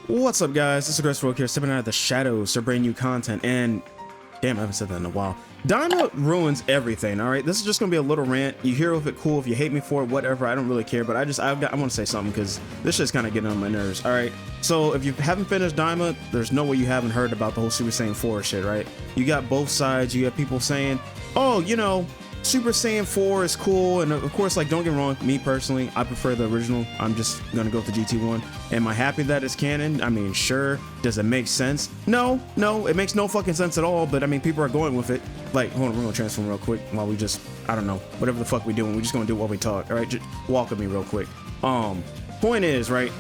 What's up, guys? This is Aggressive Rogue here, stepping out of the shadows for brand new content. And damn, I haven't said that in a while. Daima ruins everything. All right, this is just gonna be a little rant. You hear of it, cool. If you hate me for it, whatever. I don't really care. But I want to say something because this shit's kind of getting on my nerves. All right. So if you haven't finished Daima, there's no way you haven't heard about the whole Super Saiyan 4 shit, right? You got both sides. You have people saying, oh, you know, Super Saiyan 4 is cool, and of course, like, don't get me wrong, me personally, I prefer the original. I'm just gonna go with the GT one. Am I happy that it's canon? I mean, sure. Does it make sense? No, it makes no fucking sense at all, but I mean, people are going with it. Like, hold on, we're gonna transform real quick while we just, I don't know, whatever the fuck we doing, we're just gonna do it while we talk, all right? Just walk with me real quick. Point is, right,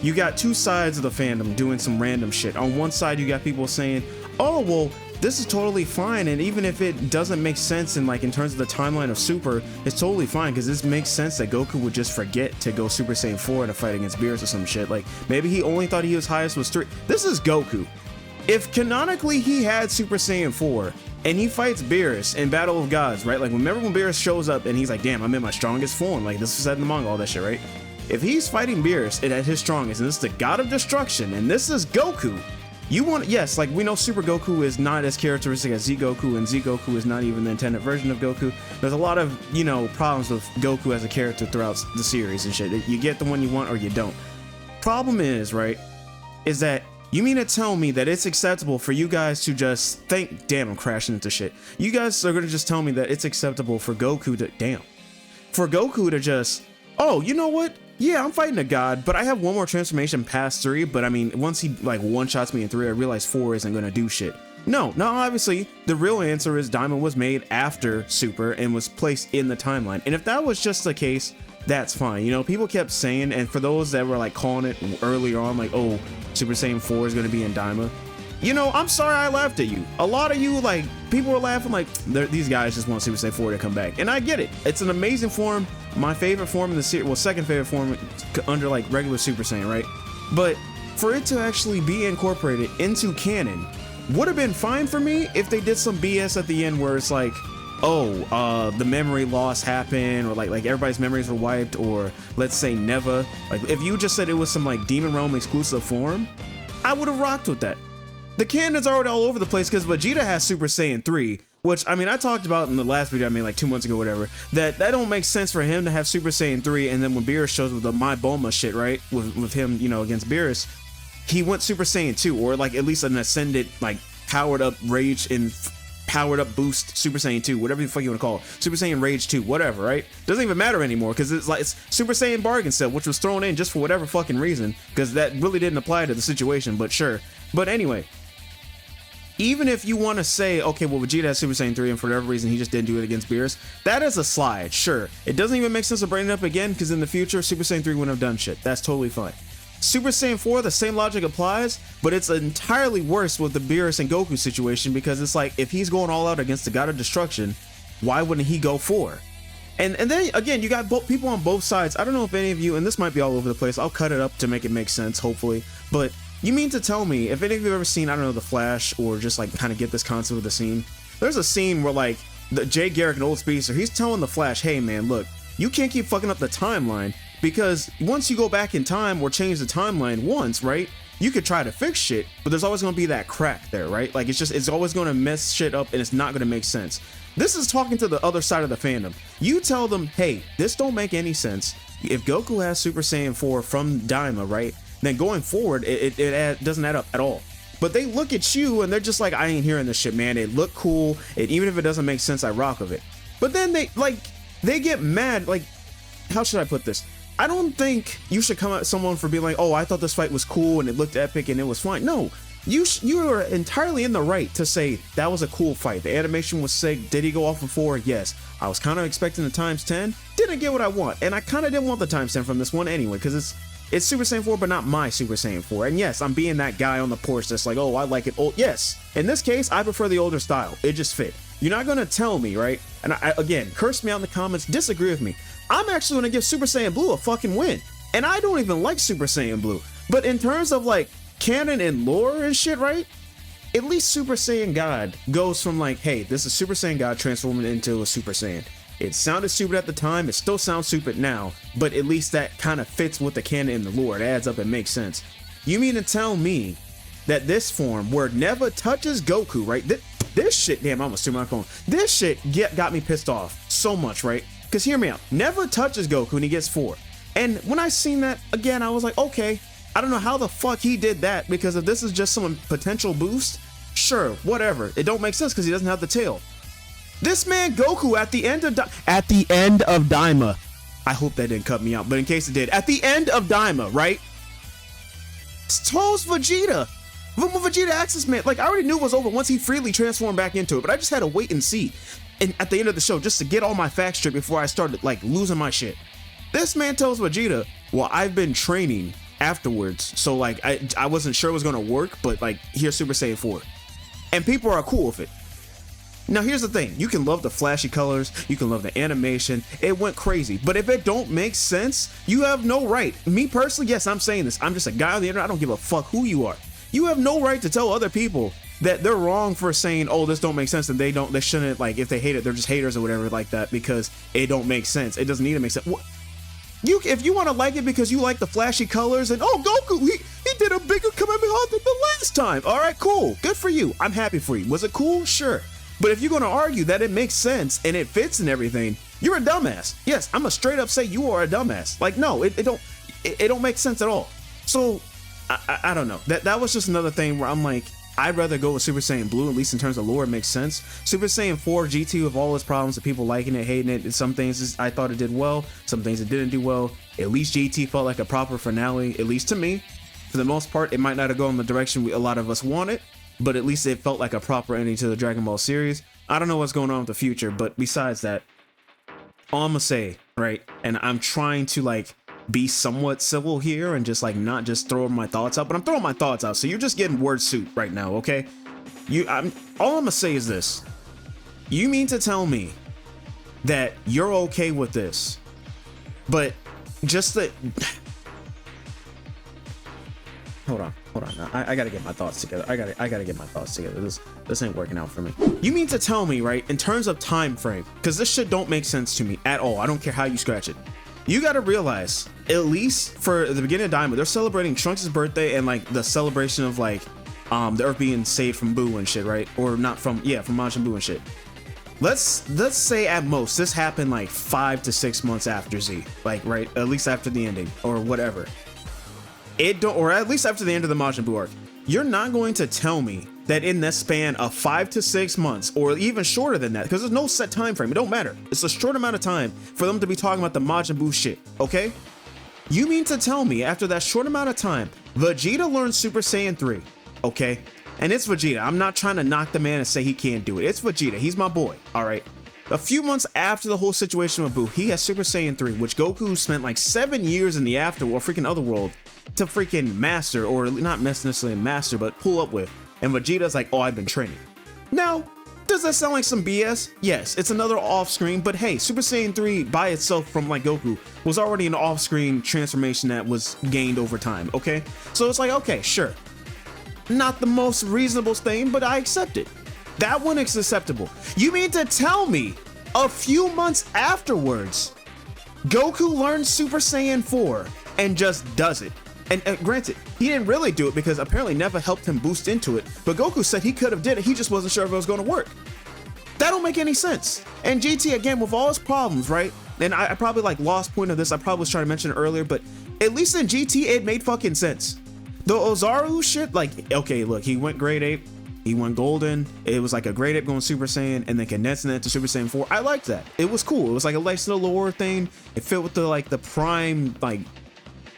you got two sides of the fandom doing some random shit. On one side, you got people saying, oh, well, this is totally fine, and even if it doesn't make sense in terms of the timeline of Super, it's totally fine because this makes sense that Goku would just forget to go Super Saiyan 4 in a fight against Beerus or some shit. Like, maybe he only thought he was highest was 3. This is Goku. If canonically he had Super Saiyan 4 and he fights Beerus in Battle of Gods, right? Like, remember when Beerus shows up and he's like, damn, I'm in my strongest form. Like, this was said in the manga, all that shit, right? If he's fighting Beerus at his strongest, and this is the God of Destruction, and this is Goku, you want, yes, like, we know Super Goku is not as characteristic as Z Goku, and Z Goku is not even the intended version of Goku. There's a lot of, you know, problems with Goku as a character throughout the series and shit. You get the one you want or you don't. Problem is, right, is that you mean to tell me that it's acceptable for you guys to just think, damn, I'm crashing into shit. You guys are gonna just tell me that it's acceptable for Goku to, for Goku to just, oh, you know what? Yeah, I'm fighting a god, but I have one more transformation past 3, but I mean, once he like one-shots me in 3, I realize 4 isn't gonna do shit. No, obviously, the real answer is Daima was made after Super and was placed in the timeline. And if that was just the case, that's fine. You know, people kept saying, and for those that were like calling it earlier on, like, oh, Super Saiyan 4 is gonna be in Daima, you know, I'm sorry I laughed at you. A lot of you, like, people were laughing like, these guys just want Super Saiyan 4 to come back. And I get it. It's an amazing form. My favorite form in the series, well, second favorite form under, like, regular Super Saiyan, right? But for it to actually be incorporated into canon would have been fine for me if they did some BS at the end where it's like, oh, the memory loss happened, or like everybody's memories were wiped, or let's say never. Like, if you just said it was some, like, Demon Realm exclusive form, I would have rocked with that. The canon's already all over the place because Vegeta has Super Saiyan 3, which, I mean, I talked about in the last video I made like 2 months ago, whatever, that don't make sense for him to have Super Saiyan 3, and then when Beerus shows with the My Bulma shit, right, with him, you know, against Beerus, he went Super Saiyan 2, or like at least an ascended, like, powered up rage and powered up boost Super Saiyan 2, whatever the fuck you want to call it, Super Saiyan Rage 2, whatever, right? Doesn't even matter anymore because it's like, it's Super Saiyan Bargain Cell, which was thrown in just for whatever fucking reason, because that really didn't apply to the situation, but sure. But anyway, even if you want to say, okay, well, Vegeta has Super Saiyan 3 and for whatever reason he just didn't do it against Beerus, that is a slide, sure. It doesn't even make sense to bring it up again because in the future, Super Saiyan 3 wouldn't have done shit. That's totally fine. Super Saiyan 4, the same logic applies, but it's entirely worse with the Beerus and Goku situation because it's like, if he's going all out against the God of Destruction, why wouldn't he go 4? And then, again, you got people on both sides. I don't know if any of you, and this might be all over the place, I'll cut it up to make it make sense, hopefully, but you mean to tell me, if any of you have ever seen, I don't know, The Flash, or just like kind of get this concept of the scene, there's a scene where like Jay Garrick, an old speedster, he's telling the Flash, hey man, look, you can't keep fucking up the timeline because once you go back in time or change the timeline once, right, you could try to fix shit, but there's always going to be that crack there, right? Like, it's always going to mess shit up and it's not going to make sense. This is talking to the other side of the fandom. You tell them, hey, this don't make any sense. If Goku has Super Saiyan 4 from Daima, right, then going forward, it doesn't add up at all. But they look at you and they're just like, I ain't hearing this shit, man. It look cool, and even if it doesn't make sense, I rock with it. But then they get mad. Like, how should I put this? I don't think you should come at someone for being like, oh, I thought this fight was cool and it looked epic and it was fine. No, you are entirely in the right to say that was a cool fight. The animation was sick. Did he go off of 4? Yes. I was kind of expecting the times 10. Didn't get what I want, and I kind of didn't want the times 10 from this one anyway, because it's Super Saiyan 4, but not my Super Saiyan 4. And yes, I'm being that guy on the porch that's like, oh, I like it old. Yes, in this case, I prefer the older style. It just fit. You're not going to tell me, right? And again, curse me out in the comments, disagree with me. I'm actually going to give Super Saiyan Blue a fucking win. And I don't even like Super Saiyan Blue. But in terms of like canon and lore and shit, right? At least Super Saiyan God goes from like, hey, this is Super Saiyan God transforming into a Super Saiyan. It sounded stupid at the time, it still sounds stupid now, but at least that kind of fits with the canon and the lore. It adds up and makes sense. You mean to tell me that this form where it never touches Goku, right? This shit, damn, I almost threw my phone. This shit got me pissed off so much, right? Because hear me out. Never touches Goku and he gets 4. And when I seen that again, I was like, okay, I don't know how the fuck he did that, because if this is just some potential boost, sure, whatever. It don't make sense because he doesn't have the tail. This man Goku at the end of Daima, I hope that didn't cut me out, but in case it did, at the end of Daima, right? Toes Vegeta. When Vegeta access man, like I already knew it was over once he freely transformed back into it, but I just had to wait and see. And at the end of the show, just to get all my facts straight before I started like losing my shit. This man tells Vegeta, well, I've been training afterwards, so like I wasn't sure it was gonna work, but like here's Super Saiyan 4. And people are cool with it. Now here's the thing, you can love the flashy colors, you can love the animation, it went crazy, but if it don't make sense, you have no right. Me personally, yes, I'm saying this, I'm just a guy on the internet, I don't give a fuck who you are. You have no right to tell other people that they're wrong for saying, oh, this don't make sense, and they shouldn't, like, if they hate it, they're just haters or whatever like that, because it don't make sense. It doesn't need to make sense. If you want to like it because you like the flashy colors and, oh, Goku, he did a bigger Kamehameha than the last time. All right, cool. Good for you. I'm happy for you. Was it cool? Sure. But if you're going to argue that it makes sense and it fits and everything, you're a dumbass. Yes, I'm going to straight up say you are a dumbass. Like, no, it don't make sense at all. So I don't know. That was just another thing where I'm like, I'd rather go with Super Saiyan Blue, at least in terms of lore, it makes sense. Super Saiyan 4 GT with all its problems of people liking it, hating it, and some things I thought it did well, some things it didn't do well. At least GT felt like a proper finale, at least to me. For the most part, it might not have gone in the direction a lot of us wanted, but at least it felt like a proper ending to the Dragon Ball series. I don't know what's going on with the future, but besides that, all I'm gonna say, right, and I'm trying to like be somewhat civil here and just like not just throw my thoughts out, but I'm throwing my thoughts out, so you're just getting word soup right now, okay? All I'm gonna say is this: you mean to tell me that you're okay with this, but just that hold on, I gotta get my thoughts together. I gotta get my thoughts together. This ain't working out for me. You mean to tell me, right, in terms of time frame, because this shit don't make sense to me at all. I don't care how you scratch it. You gotta realize, at least for the beginning of Daima, they're celebrating Trunks' birthday and like the celebration of like the Earth being saved from Buu and shit, right? Or not from, yeah, from Majin Buu and shit. Let's say at most this happened like 5 to 6 months after Z, like, right, at least after the ending or whatever. Or at least after the end of the Majin Buu arc. You're not going to tell me that in this span of 5 to 6 months, or even shorter than that, because there's no set time frame, it don't matter. It's a short amount of time for them to be talking about the Majin Buu shit, okay? You mean to tell me after that short amount of time, Vegeta learned Super Saiyan 3, okay? And it's Vegeta. I'm not trying to knock the man and say he can't do it. It's Vegeta. He's my boy, all right? A few months after the whole situation with Buu, he has Super Saiyan 3, which Goku spent like 7 years in the afterworld, freaking otherworld, to freaking master, or not necessarily master, but pull up with. And Vegeta's like, oh, I've been training. Now, does that sound like some BS? Yes, it's another off-screen, but hey, Super Saiyan 3 by itself from like Goku was already an off-screen transformation that was gained over time, okay? So it's like, okay, sure. Not the most reasonable thing, but I accept it. That one is acceptable. You mean to tell me a few months afterwards, Goku learns Super Saiyan 4 and just does it? And granted, he didn't really do it because apparently Neva helped him boost into it, but Goku said he could have did it, he just wasn't sure if it was going to work. That don't make any sense. And GT, again, with all his problems, right? And I probably like lost point of this, I probably was trying to mention it earlier, but at least in GT, it made fucking sense. The Ozaru shit, like, okay, look, he went grade 8, he went golden, it was like a grade 8 going Super Saiyan, and then condensing that to Super Saiyan 4. I liked that. It was cool. It was like a nice little lore thing. It fit with the, like, the prime, like,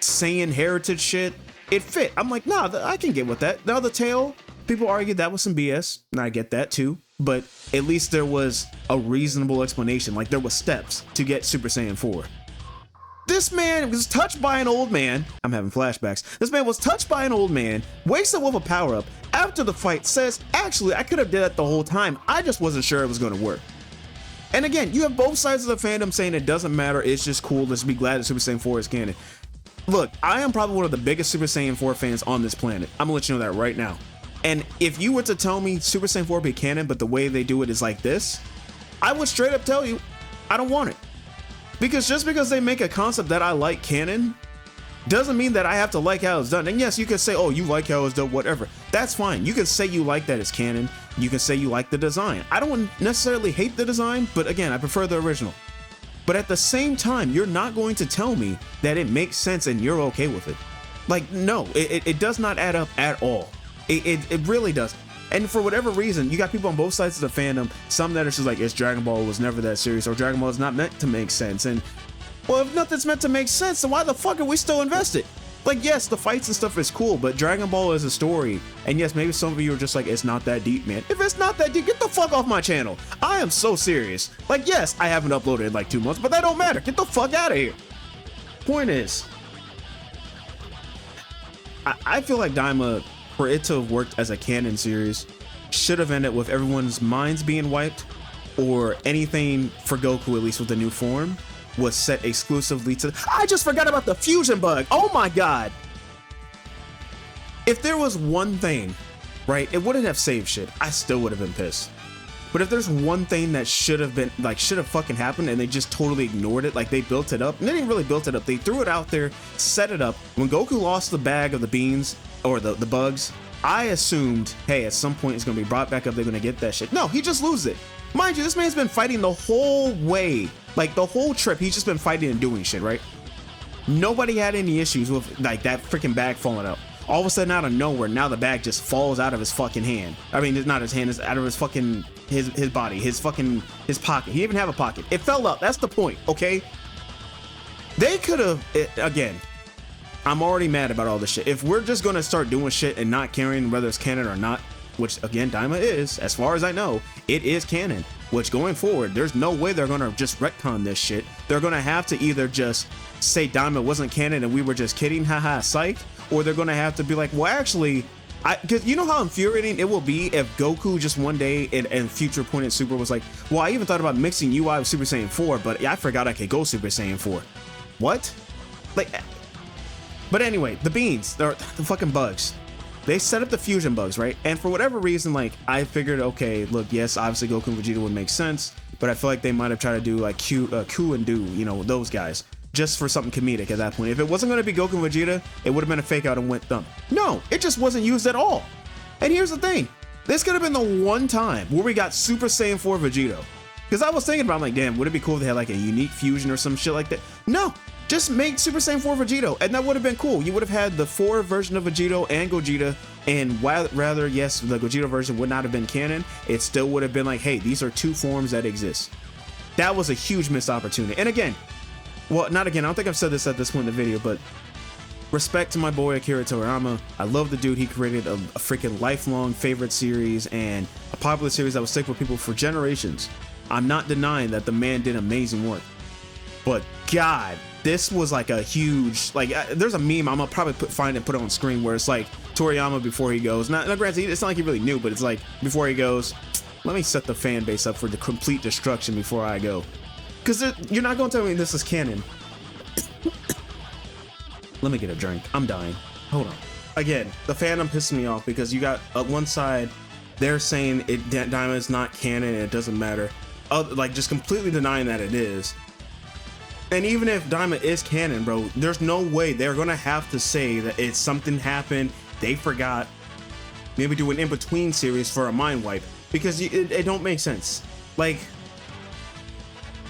Saiyan heritage shit. It fit. I'm like, nah, I can get with that. Now the tail, people argued that was some BS, and I get that too, but at least there was a reasonable explanation. Like, there was steps to get Super Saiyan 4. This man was touched by an old man. I'm having flashbacks. This man was touched by an old man, wakes up with a power-up, after the fight says, actually, I could have did that the whole time, I just wasn't sure it was going to work. And again, you have both sides of the fandom saying it doesn't matter, it's just cool, let's be glad that Super Saiyan 4 is canon. Look, I am probably one of the biggest Super Saiyan 4 fans on this planet. I'm gonna let you know that right now. And if you were to tell me Super Saiyan 4 be canon, but the way they do it is like this, I would straight up tell you, I don't want it. Because just because they make a concept that I like canon, doesn't mean that I have to like how it's done. And yes, you can say, oh, you like how it's done, whatever. That's fine. You can say you like that it's canon. You can say you like the design. I don't necessarily hate the design, but again, I prefer the original. But at the same time, you're not going to tell me that it makes sense and you're okay with it. Like, no, it does not add up at all. It really does. And for whatever reason, you got people on both sides of the fandom, some that are just like, it's Dragon Ball was never that serious, or Dragon Ball is not meant to make sense. And well, if nothing's meant to make sense, then why the fuck are we still invested? Like, yes, the fights and stuff is cool, but Dragon Ball is a story. And yes, maybe some of you are just like, it's not that deep, man. If it's not that deep, get the fuck off my channel. I am so serious. Like, yes, I haven't uploaded in like 2 months, but that don't matter. Get the fuck out of here. Point is, I feel like Daima, for it to have worked as a canon series, should have ended with everyone's minds being wiped, or anything for Goku, at least with the new form, was set exclusively to... I just forgot about the fusion bug. Oh my god. If there was one thing, right, it wouldn't have saved shit. I still would have been pissed. But if there's one thing that should have been, like, should have fucking happened, and they just totally ignored it, like they built it up, and they didn't really build it up, they threw it out there, set it up. When Goku lost the bag of the beans, or the bugs, I assumed, hey, at some point it's gonna be brought back up, they're gonna get that shit. No, he just loses it. Mind you, this man's been fighting the whole way, like the whole trip, he's just been fighting and doing shit, right? Nobody had any issues with like that freaking bag falling out. All of a sudden, out of nowhere, now the bag just falls out of his fucking hand. I mean, it's not his hand, it's out of his fucking, his body, his pocket. He didn't even have a pocket. It fell out, that's the point, okay? They could have, again, I'm already mad about all this shit. If we're just gonna start doing shit and not caring whether it's canon or not, which again, Daima is, as far as I know, it is canon. Which going forward, there's no way they're gonna just retcon this shit. They're gonna have to either just say Daima wasn't canon and we were just kidding, haha, psych, or they're gonna have to be like, well, actually, because you know how infuriating it will be if Goku just one day in Future Point and Super was like, well, I even thought about mixing UI with Super Saiyan 4, but I forgot I could go Super Saiyan 4. What? Like, but anyway, the beans, they're the fucking bugs. They set up the fusion bugs, right? And for whatever reason, like, I figured, okay, look, yes, obviously Goku and Vegeta would make sense, but I feel like they might have tried to do like Ku and Do, you know, those guys, just for something comedic at that point. If it wasn't going to be Goku and Vegeta, it would have been a fake out and went thumb. No, it just wasn't used at all. And here's the thing, this could have been the one time where we got Super Saiyan 4 Vegeta. Because I was thinking about, I'm like, damn, would it be cool if they had like a unique fusion or some shit like that? No, just make Super Saiyan 4 Vegeta, and that would have been cool. You would have had the 4 version of Vegeta and Gogeta, and while rather, yes, the Gogeta version would not have been canon, it still would have been like, hey, these are 2 forms that exist. That was a huge missed opportunity. And again, well, not again, I don't think I've said this at this point in the video, but respect to my boy Akira Toriyama. I love the dude. He created a freaking lifelong favorite series and a popular series that will stick with people for generations. I'm not denying that the man did amazing work, but God, this was like a huge, like, there's a meme I'm gonna probably find and put it on screen where it's like Toriyama before he goes. Now, granted, it's not like he really knew, but it's like before he goes, let me set the fan base up for the complete destruction before I go, because you're not gonna tell me this is canon. Let me get a drink. I'm dying. Hold on. Again, the fandom pisses me off because you got one side, they're saying Daima is not canon and it doesn't matter. Like just completely denying that it is. And even if Daima is canon, bro, there's no way they're gonna have to say that it's something happened, they forgot, maybe do an in-between series for a mind wipe, because it don't make sense. Like,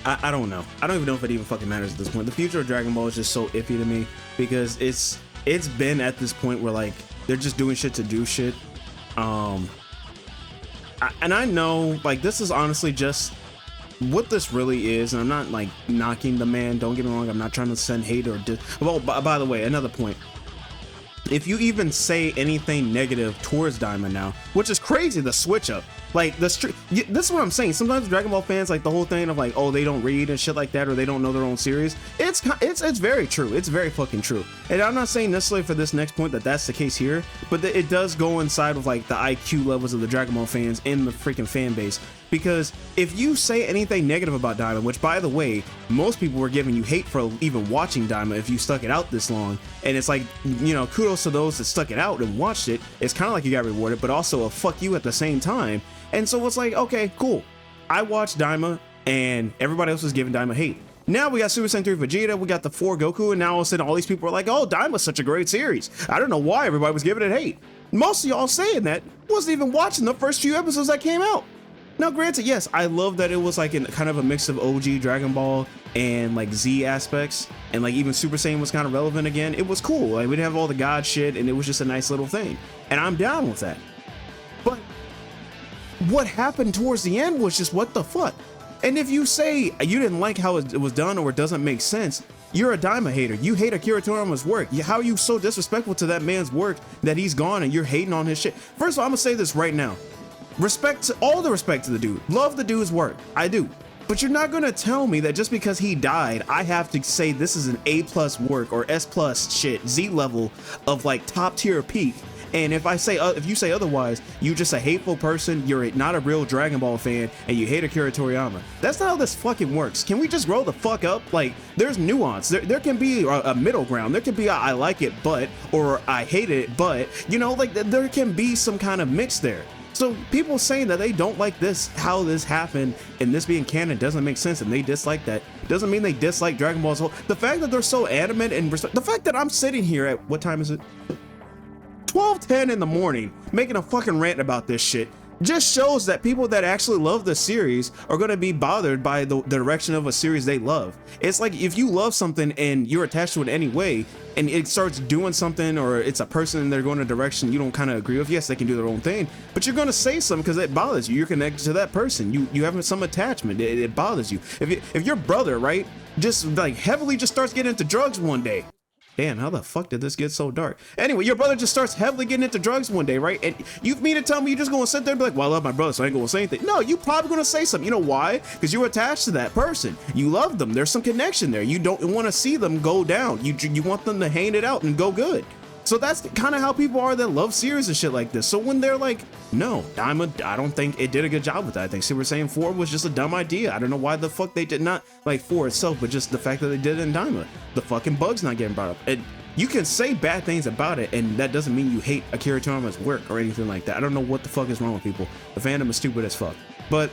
I don't know. I don't even know if it even fucking matters at this point. The future of Dragon Ball is just so iffy to me because it's been at this point where like they're just doing shit to do shit. And I know like this is honestly just what this really is, and I'm not like knocking the man, don't get me wrong, I'm not trying to send hate or well, by the way, another point, if you even say anything negative towards Daima now, which is crazy, the switch up, like this is what I'm saying, sometimes Dragon Ball fans, like the whole thing of like, oh, they don't read and shit like that, or they don't know their own series, it's very true, it's very fucking true. And I'm not saying necessarily for this next point that that's the case here, but it does go inside of like the IQ levels of the Dragon Ball fans in the freaking fan base. Because if you say anything negative about Daima, which by the way, most people were giving you hate for even watching Daima if you stuck it out this long, and it's like, you know, kudos to those that stuck it out and watched it. It's kind of like you got rewarded, but also a fuck you at the same time. And so it's like, okay, cool, I watched Daima and everybody else was giving Daima hate. Now we got Super Saiyan 3 Vegeta, we got the 4 Goku, and now all of a sudden all these people are like, oh, Daima's such a great series. I don't know why everybody was giving it hate. Most of y'all saying that wasn't even watching the first few episodes that came out. Now, granted, yes, I love that it was like kind of a mix of OG Dragon Ball and like Z aspects, and like even Super Saiyan was kind of relevant again. It was cool. Like, we didn't have all the God shit, and it was just a nice little thing. And I'm down with that. But what happened towards the end was just, what the fuck? And if you say you didn't like how it was done or it doesn't make sense, you're a Daima hater. You hate Akira Toriyama's work. How are you so disrespectful to that man's work that he's gone and you're hating on his shit? First of all, I'm gonna say this right now. All the respect to the dude. Love the dude's work. I do. But you're not gonna tell me that just because he died, I have to say this is an A+ work or S+ shit, Z level of like top tier peak. And if you say otherwise, you just a hateful person, you're not a real Dragon Ball fan, and you hate Akira Toriyama. That's not how this fucking works. Can we just grow the fuck up? Like, there's nuance. There can be a middle ground. There can be a I like it, but, or I hate it, but, you know, like there can be some kind of mix there. So people saying that they don't like this, how this happened, and this being canon doesn't make sense, and they dislike that, doesn't mean they dislike Dragon Ball as a whole. The fact that they're so adamant and the fact that I'm sitting here at, what time is it? 12:10 in the morning making a fucking rant about this shit just shows that people that actually love the series are going to be bothered by the direction of a series they love. It's like if you love something and you're attached to it anyway, and it starts doing something, or it's a person and they're going a direction you don't kind of agree with, yes, they can do their own thing, but you're going to say something because it bothers you. You're connected to that person. You have some attachment. It bothers you. If your brother, right, just like heavily just starts getting into drugs one day. Damn, how the fuck did this get so dark? Anyway, your brother just starts heavily getting into drugs one day, right? And you mean to tell me you're just gonna sit there and be like, well, I love my brother, so I ain't gonna say anything. No, you probably gonna say something. You know why? Because you're attached to that person. You love them. There's some connection there. You don't want to see them go down. You want them to hang it out and go good. So that's kind of how people are that love series and shit like this. So when they're like, no, Daima, I don't think it did a good job with that. I think Super Saiyan 4 was just a dumb idea. I don't know why the fuck they did not, like 4 itself, but just the fact that they did it in Daima. The fucking bug's not getting brought up. And you can say bad things about it, and that doesn't mean you hate Akira Toriyama's work or anything like that. I don't know what the fuck is wrong with people. The fandom is stupid as fuck. But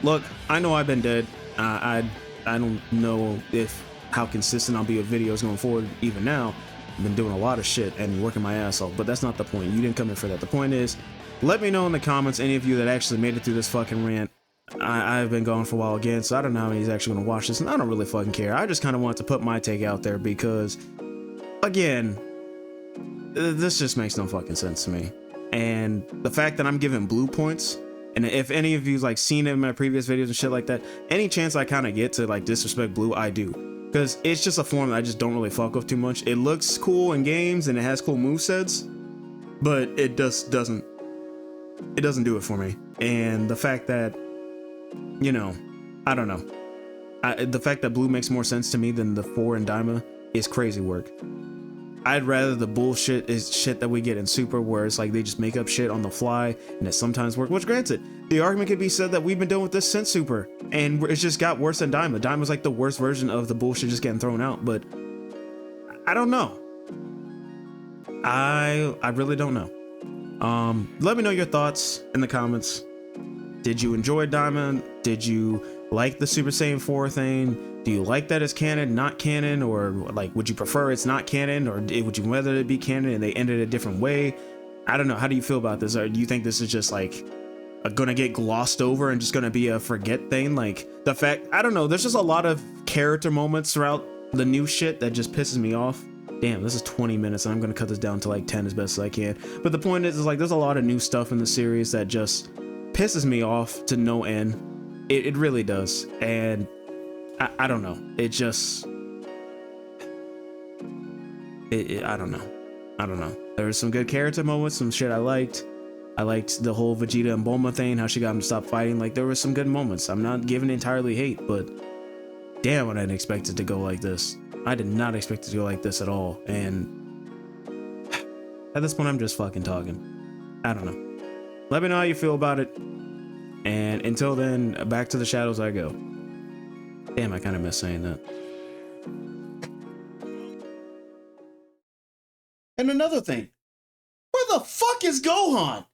look, I know I've been dead. I don't know how consistent I'll be with videos going forward even now. I've been doing a lot of shit and working my ass off, but that's not the point. You didn't come here for that. The point is, let me know in the comments, any of you that actually made it through this fucking rant. I've been gone for a while again, so I don't know how many's actually gonna watch this, and I don't really fucking care. I just kind of want to put my take out there because, again, this just makes no fucking sense to me. And the fact that I'm giving blue points, and if any of you like seen it in my previous videos and shit like that, any chance I kind of get to like disrespect blue, I do. Because it's just a form that I just don't really fuck with too much. It looks cool in games and it has cool movesets, but it just doesn't do it for me. And the fact that, you know, I don't know. The fact that blue makes more sense to me than the 4 in Daima is crazy work. I'd rather the bullshit is shit that we get in Super, where it's like they just make up shit on the fly and it sometimes works. Which, granted, the argument could be said that we've been dealing with this since Super, and it's just got worse than Daima. Daima's like the worst version of the bullshit just getting thrown out, but I don't know. I really don't know. Let me know your thoughts in the comments. Did you enjoy Daima? Did you like the Super Saiyan 4 thing? Do you like that it's canon, not canon, or like would you prefer it's not canon, or would you rather it be canon and they ended a different way? I don't know. How do you feel about this? Or do you think this is just like gonna get glossed over and just gonna be a forget thing? Like the fact, I don't know, there's just a lot of character moments throughout the new shit that just pisses me off. Damn, this is 20 minutes and I'm gonna cut this down to like 10 as best as I can. But the point is like there's a lot of new stuff in the series that just pisses me off to no end. It really does. And I don't know. It just, I don't know. There was some good character moments, some shit I liked. I liked the whole Vegeta and Bulma thing, how she got him to stop fighting. Like, there were some good moments. I'm not giving entirely hate, but damn, I didn't expect it to go like this. I did not expect it to go like this at all. And at this point, I'm just fucking talking. I don't know. Let me know how you feel about it. And until then, back to the shadows I go. Damn, I kind of miss saying that. And another thing, where the fuck is Gohan?